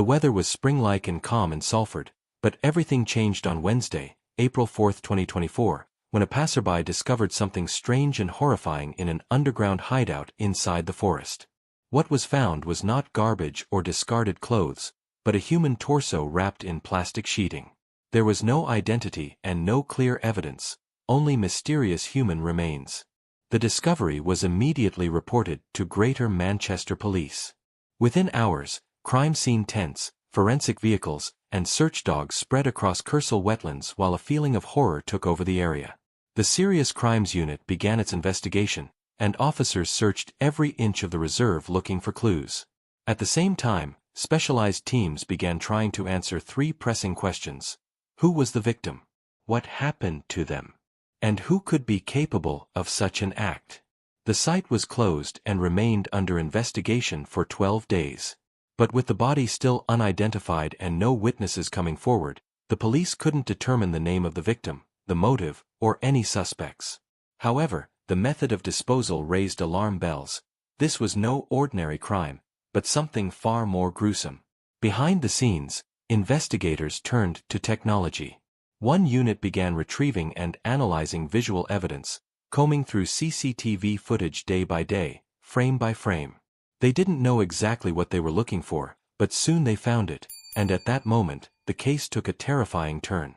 The weather was spring-like and calm in Salford, but everything changed on Wednesday, April 4, 2024, when a passerby discovered something strange and horrifying in an underground hideout inside the forest. What was found was not garbage or discarded clothes, but a human torso wrapped in plastic sheeting. There was no identity and no clear evidence, only mysterious human remains. The discovery was immediately reported to Greater Manchester Police. Within hours, crime scene tents, forensic vehicles, and search dogs spread across Kersal wetlands while a feeling of horror took over the area. The Serious Crimes Unit began its investigation, and officers searched every inch of the reserve looking for clues. At the same time, specialized teams began trying to answer three pressing questions. Who was the victim? What happened to them? And who could be capable of such an act? The site was closed and remained under investigation for 12 days. But with the body still unidentified and no witnesses coming forward, the police couldn't determine the name of the victim, the motive, or any suspects. However, the method of disposal raised alarm bells. This was no ordinary crime, but something far more gruesome. Behind the scenes, investigators turned to technology. One unit began retrieving and analyzing visual evidence, combing through CCTV footage day by day, frame by frame. They didn't know exactly what they were looking for, but soon they found it, and at that moment, the case took a terrifying turn.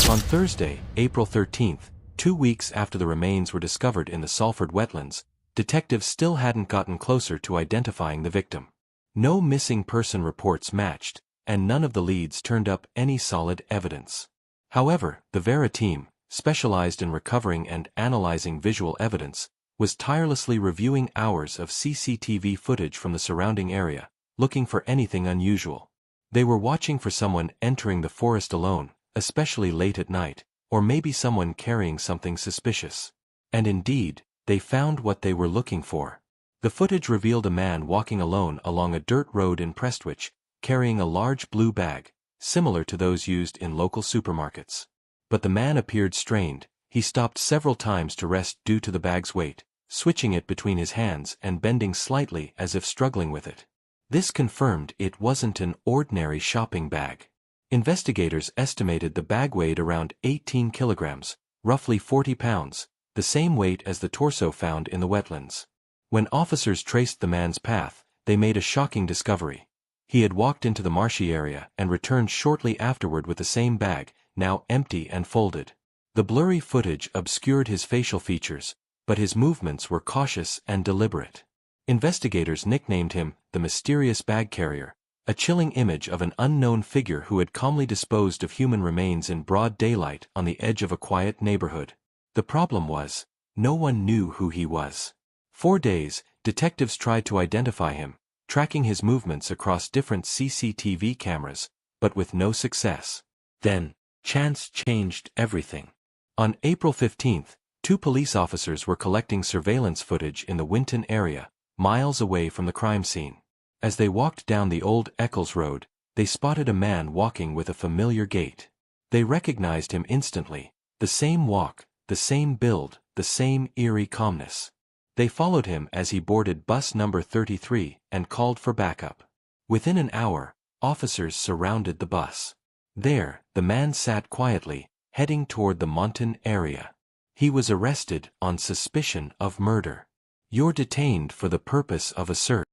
On Thursday, April 13, 2 weeks after the remains were discovered in the Salford wetlands, detectives still hadn't gotten closer to identifying the victim. No missing person reports matched, and none of the leads turned up any solid evidence. However, the Vera team, specialized in recovering and analyzing visual evidence, was tirelessly reviewing hours of CCTV footage from the surrounding area, looking for anything unusual. They were watching for someone entering the forest alone, especially late at night, or maybe someone carrying something suspicious. And indeed, they found what they were looking for. The footage revealed a man walking alone along a dirt road in Prestwich, carrying a large blue bag, similar to those used in local supermarkets. But the man appeared strained. He stopped several times to rest due to the bag's weight, switching it between his hands and bending slightly as if struggling with it. This confirmed it wasn't an ordinary shopping bag. Investigators estimated the bag weighed around 18 kilograms, roughly 40 pounds, the same weight as the torso found in the wetlands. When officers traced the man's path, they made a shocking discovery. He had walked into the marshy area and returned shortly afterward with the same bag, now empty and folded. The blurry footage obscured his facial features, but his movements were cautious and deliberate. Investigators nicknamed him the mysterious bag carrier, a chilling image of an unknown figure who had calmly disposed of human remains in broad daylight on the edge of a quiet neighborhood. The problem was, no one knew who he was. 4 days, detectives tried to identify him, tracking his movements across different CCTV cameras, but with no success. Then, chance changed everything. On April 15, 2 police officers were collecting surveillance footage in the Winton area, miles away from the crime scene. As they walked down the old Eccles Road, they spotted a man walking with a familiar gait. They recognized him instantly, the same walk, the same build, the same eerie calmness. They followed him as he boarded bus number 33 and called for backup. Within an hour, officers surrounded the bus. There, the man sat quietly, heading toward the Monton area. He was arrested on suspicion of murder. You're detained for the purpose of a search.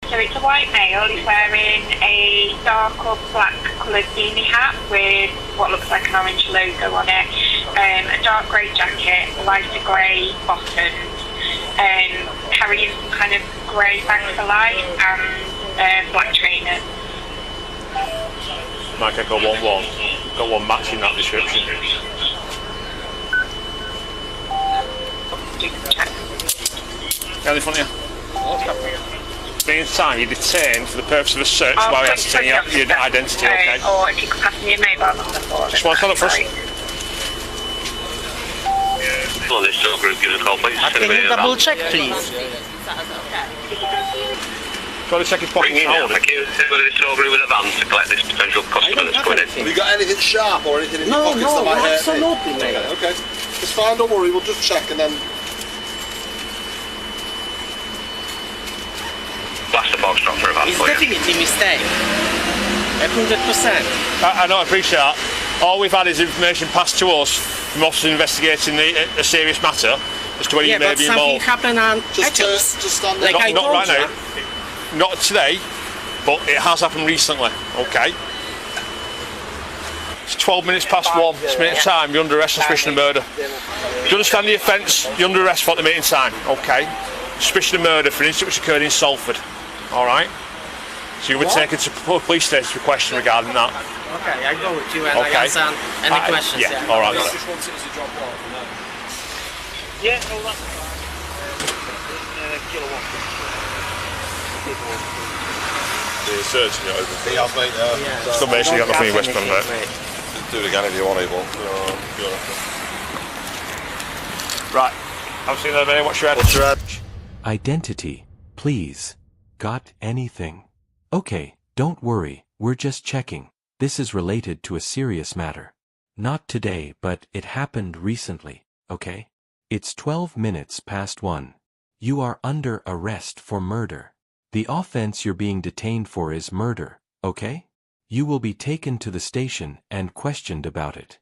So it's a white male. He's wearing a dark or black coloured beanie hat with what looks like an orange logo on it, a dark grey jacket, lighter grey bottoms, carrying some kind of grey bag for life and black trainers. Mike, I got one matching that description. Down in front of you. Being signed, you're detained for the purpose of a search while we ascertain your identity, okay? Or if you could pass me your mobile number for Just one stand up first. On this sort of group, give us a call, please. Can you double check, please? Try to check his pockets. Thank you. Somebody this sort of group with a van to collect this potential customer that's coming in. Have you got anything sharp or anything in your pockets that might hurt me? Absolutely, mate. Okay. It's fine, don't worry, we'll just check and then... Blast the box drop for a van It's for you. definitely a mistake. 100%. I know, I appreciate that. All we've had is information passed to us from officers investigating a serious matter as to whether you may be involved. Something happened and Just stand there. like Not right you. now. Not today, but it has happened recently, okay? It's 12 minutes past 1. It's a minute time. You're under arrest on suspicion of murder. Do you understand the offence? You're under arrest for the meeting time, okay? Suspicion of murder for an incident which occurred in Salford, alright? So you were taken to police station for question regarding that. Okay, I go with you and I answer any questions. Yeah, alright. Just want it as a job lot. Yeah, all that. The searching it over. He has, mate, yeah. Still basically got nothing in West Bend, mate. Do it again if you want it, but Right. I've seen that, mate. What's your head? Identity, please. Got anything? Okay, don't worry, we're just checking. This is related to a serious matter. Not today, but it happened recently, okay? It's 12 minutes past 1. You are under arrest for murder. The offense you're being detained for is murder, okay? You will be taken to the station and questioned about it.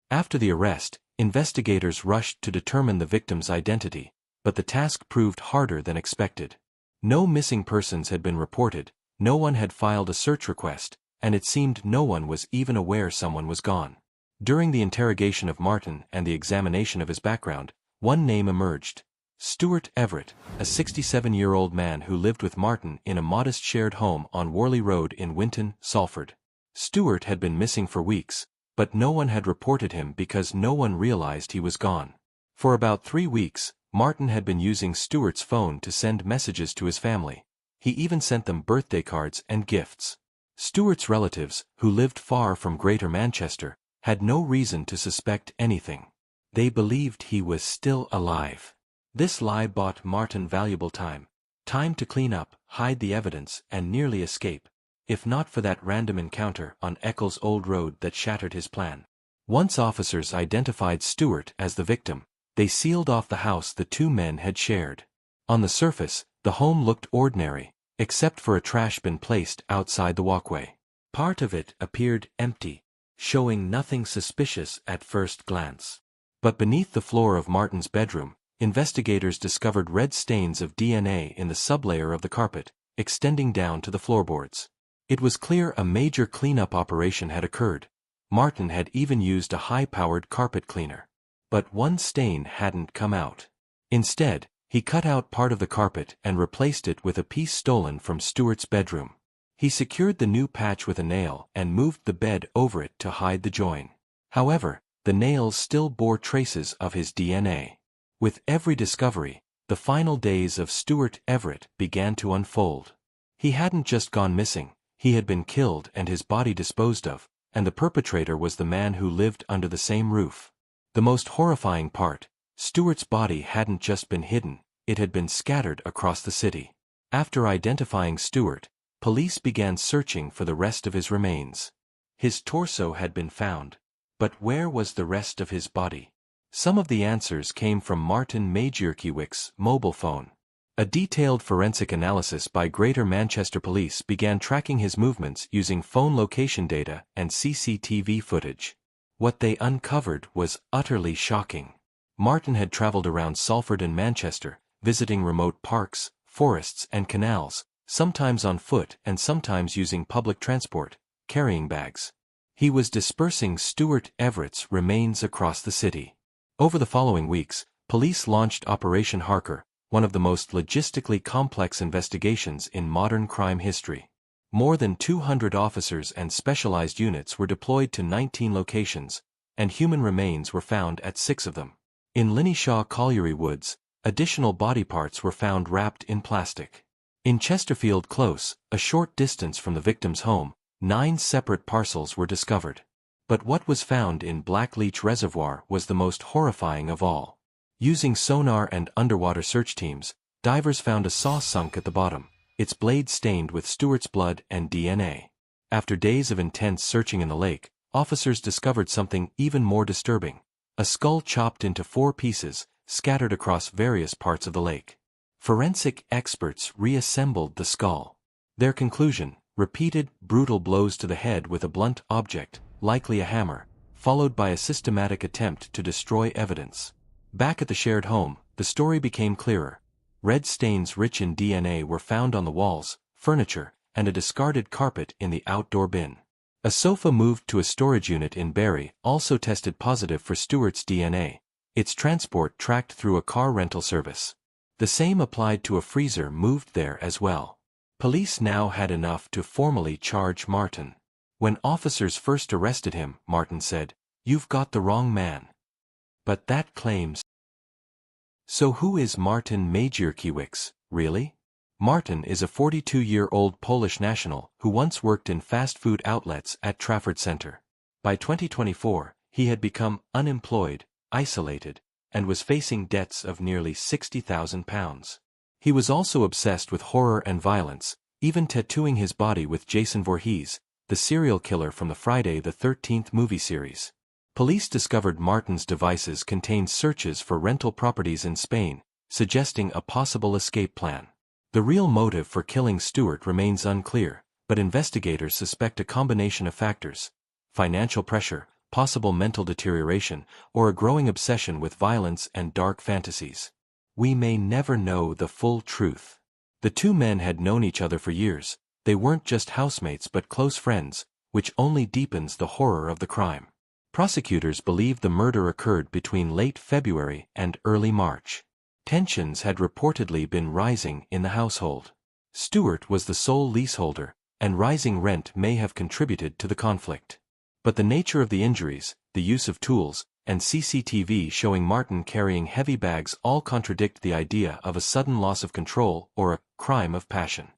After the arrest, investigators rushed to determine the victim's identity, but the task proved harder than expected. No missing persons had been reported, no one had filed a search request, and it seemed no one was even aware someone was gone. During the interrogation of Martin and the examination of his background, one name emerged. Stuart Everett, a 67-year-old man who lived with Martin in a modest shared home on Worley Road in Winton, Salford. Stuart had been missing for weeks, but no one had reported him because no one realized he was gone. For about 3 weeks, Martin had been using Stuart's phone to send messages to his family. He even sent them birthday cards and gifts. Stuart's relatives, who lived far from Greater Manchester, had no reason to suspect anything. They believed he was still alive. This lie bought Martin valuable time to clean up, hide the evidence, and nearly escape, if not for that random encounter on Eccles Old Road that shattered his plan. Once officers identified Stuart as the victim, they sealed off the house the two men had shared. On the surface, the home looked ordinary, except for a trash bin placed outside the walkway. Part of it appeared empty, showing nothing suspicious at first glance. But beneath the floor of Martin's bedroom, investigators discovered red stains of DNA in the sublayer of the carpet, extending down to the floorboards. It was clear a major cleanup operation had occurred. Martin had even used a high-powered carpet cleaner. But one stain hadn't come out. Instead, he cut out part of the carpet and replaced it with a piece stolen from Stuart's bedroom. He secured the new patch with a nail and moved the bed over it to hide the join. However, the nails still bore traces of his DNA. With every discovery, the final days of Stuart Everett began to unfold. He hadn't just gone missing, he had been killed and his body disposed of, and the perpetrator was the man who lived under the same roof. The most horrifying part, Stuart's body hadn't just been hidden, it had been scattered across the city. After identifying Stuart, police began searching for the rest of his remains. His torso had been found, but where was the rest of his body? Some of the answers came from Martin Majercovic's mobile phone. A detailed forensic analysis by Greater Manchester Police began tracking his movements using phone location data and CCTV footage. What they uncovered was utterly shocking. Martin had traveled around Salford and Manchester, visiting remote parks, forests and canals, sometimes on foot and sometimes using public transport, carrying bags. He was dispersing Stuart Everett's remains across the city. Over the following weeks, police launched Operation Harker, one of the most logistically complex investigations in modern crime history. More than 200 officers and specialized units were deployed to 19 locations, and human remains were found at 6 of them. In Linnyshaw Colliery Woods, additional body parts were found wrapped in plastic. In Chesterfield Close, a short distance from the victim's home, 9 separate parcels were discovered. But what was found in Blackleach Reservoir was the most horrifying of all. Using sonar and underwater search teams, divers found a saw sunk at the bottom, its blade stained with Stuart's blood and DNA. After days of intense searching in the lake, officers discovered something even more disturbing: a skull chopped into 4 pieces, scattered across various parts of the lake. Forensic experts reassembled the skull. Their conclusion: repeated, brutal blows to the head with a blunt object, likely a hammer, followed by a systematic attempt to destroy evidence. Back at the shared home, the story became clearer. Red stains rich in DNA were found on the walls, furniture, and a discarded carpet in the outdoor bin. A sofa moved to a storage unit in Barrie also tested positive for Stuart's DNA, its transport tracked through a car rental service. The same applied to a freezer moved there as well. Police now had enough to formally charge Martin. When officers first arrested him, Martin said, "You've got the wrong man." But that claims. So who is Martin Majercovic, really? Martin is a 42-year-old Polish national who once worked in fast food outlets at Trafford Centre. By 2024, he had become unemployed, isolated, and was facing debts of nearly £60,000. He was also obsessed with horror and violence, even tattooing his body with Jason Voorhees, the serial killer from the Friday the 13th movie series. Police discovered Martin's devices contained searches for rental properties in Spain, suggesting a possible escape plan. The real motive for killing Stuart remains unclear, but investigators suspect a combination of factors: financial pressure, possible mental deterioration, or a growing obsession with violence and dark fantasies. We may never know the full truth. The two men had known each other for years. They weren't just housemates but close friends, which only deepens the horror of the crime. Prosecutors believe the murder occurred between late February and early March. Tensions had reportedly been rising in the household. Stuart was the sole leaseholder, and rising rent may have contributed to the conflict. But the nature of the injuries, the use of tools, and CCTV showing Martin carrying heavy bags all contradict the idea of a sudden loss of control or a crime of passion.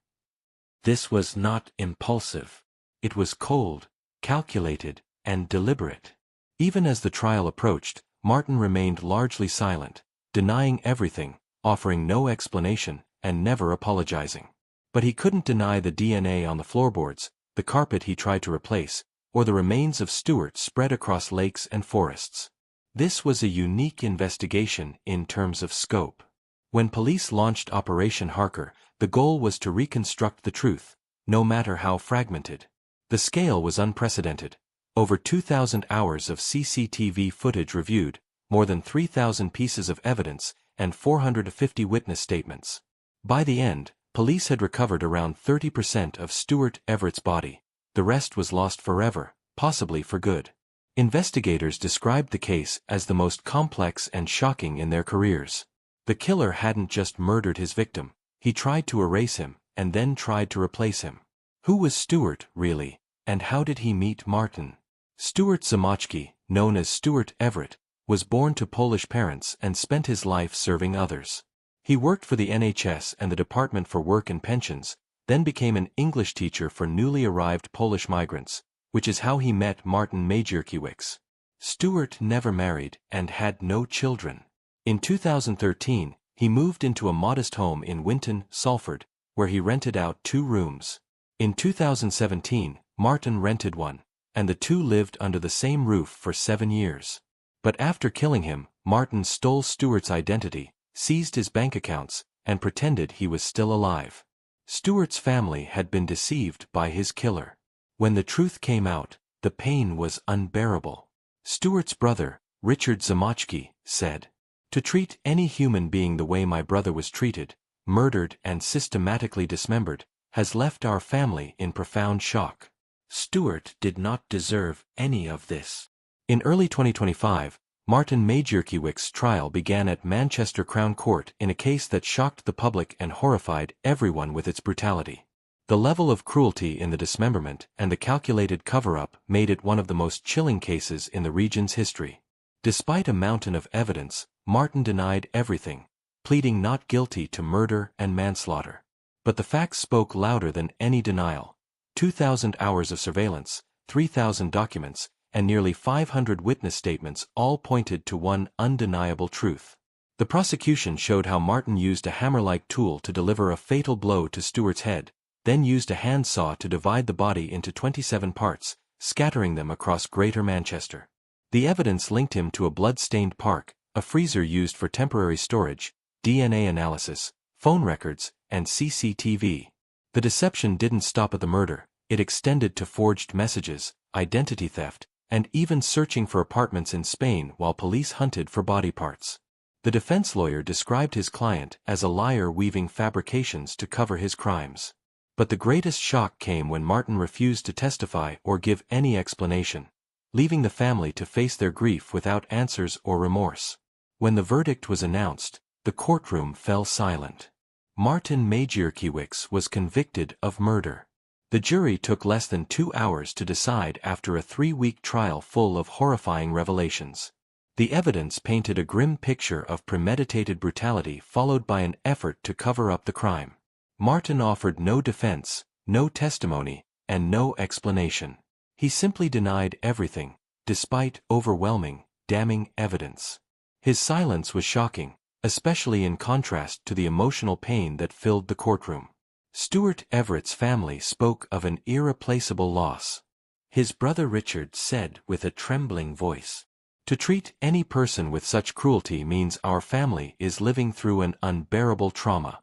This was not impulsive. It was cold, calculated, and deliberate. Even as the trial approached, Martin remained largely silent, denying everything, offering no explanation, and never apologizing. But he couldn't deny the DNA on the floorboards, the carpet he tried to replace, or the remains of Stuart spread across lakes and forests. This was a unique investigation in terms of scope. When police launched Operation Harker, the goal was to reconstruct the truth, no matter how fragmented. The scale was unprecedented. Over 2,000 hours of CCTV footage reviewed, more than 3,000 pieces of evidence, and 450 witness statements. By the end, police had recovered around 30% of Stuart Everett's body. The rest was lost forever, possibly for good. Investigators described the case as the most complex and shocking in their careers. The killer hadn't just murdered his victim, he tried to erase him, and then tried to replace him. Who was Stuart, really, and how did he meet Martin? Stuart Zamoczki, known as Stuart Everett, was born to Polish parents and spent his life serving others. He worked for the NHS and the Department for Work and Pensions, then became an English teacher for newly arrived Polish migrants, which is how he met Martin Majercovic. Stuart never married and had no children. In 2013, he moved into a modest home in Winton, Salford, where he rented out 2 rooms. In 2017, Martin rented one, and the two lived under the same roof for 7 years. But after killing him, Martin stole Stuart's identity, seized his bank accounts, and pretended he was still alive. Stuart's family had been deceived by his killer. When the truth came out, the pain was unbearable. Stuart's brother, Richard Zamoczki, said, "To treat any human being the way my brother was treated, murdered and systematically dismembered, has left our family in profound shock. Stuart did not deserve any of this." In early 2025, Martin Majercovic's trial began at Manchester Crown Court in a case that shocked the public and horrified everyone with its brutality. The level of cruelty in the dismemberment and the calculated cover-up made it one of the most chilling cases in the region's history. Despite a mountain of evidence, Martin denied everything, pleading not guilty to murder and manslaughter. But the facts spoke louder than any denial. 2,000 hours of surveillance, 3,000 documents, and nearly 500 witness statements all pointed to one undeniable truth. The prosecution showed how Martin used a hammer-like tool to deliver a fatal blow to Stuart's head, then used a handsaw to divide the body into 27 parts, scattering them across Greater Manchester. The evidence linked him to a blood-stained park, a freezer used for temporary storage, DNA analysis, phone records, and CCTV. The deception didn't stop at the murder, it extended to forged messages, identity theft, and even searching for apartments in Spain while police hunted for body parts. The defense lawyer described his client as a liar weaving fabrications to cover his crimes. But the greatest shock came when Martin refused to testify or give any explanation, leaving the family to face their grief without answers or remorse. When the verdict was announced, the courtroom fell silent. Martin Majercovic was convicted of murder. The jury took less than 2 hours to decide after a 3-week trial full of horrifying revelations. The evidence painted a grim picture of premeditated brutality followed by an effort to cover up the crime. Martin offered no defense, no testimony, and no explanation. He simply denied everything, despite overwhelming, damning evidence. His silence was shocking, especially in contrast to the emotional pain that filled the courtroom. Stuart Everett's family spoke of an irreplaceable loss. His brother Richard said with a trembling voice, "To treat any person with such cruelty means our family is living through an unbearable trauma."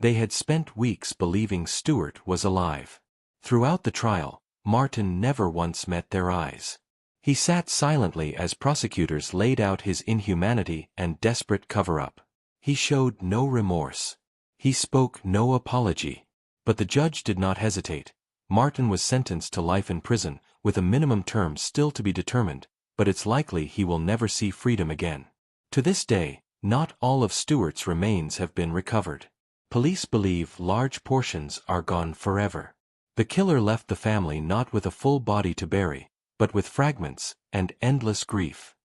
They had spent weeks believing Stuart was alive. Throughout the trial, Martin never once met their eyes. He sat silently as prosecutors laid out his inhumanity and desperate cover-up. He showed no remorse. He spoke no apology. But the judge did not hesitate. Martin was sentenced to life in prison, with a minimum term still to be determined, but it's likely he will never see freedom again. To this day, not all of Stuart's remains have been recovered. Police believe large portions are gone forever. The killer left the family not with a full body to bury, but with fragments and endless grief.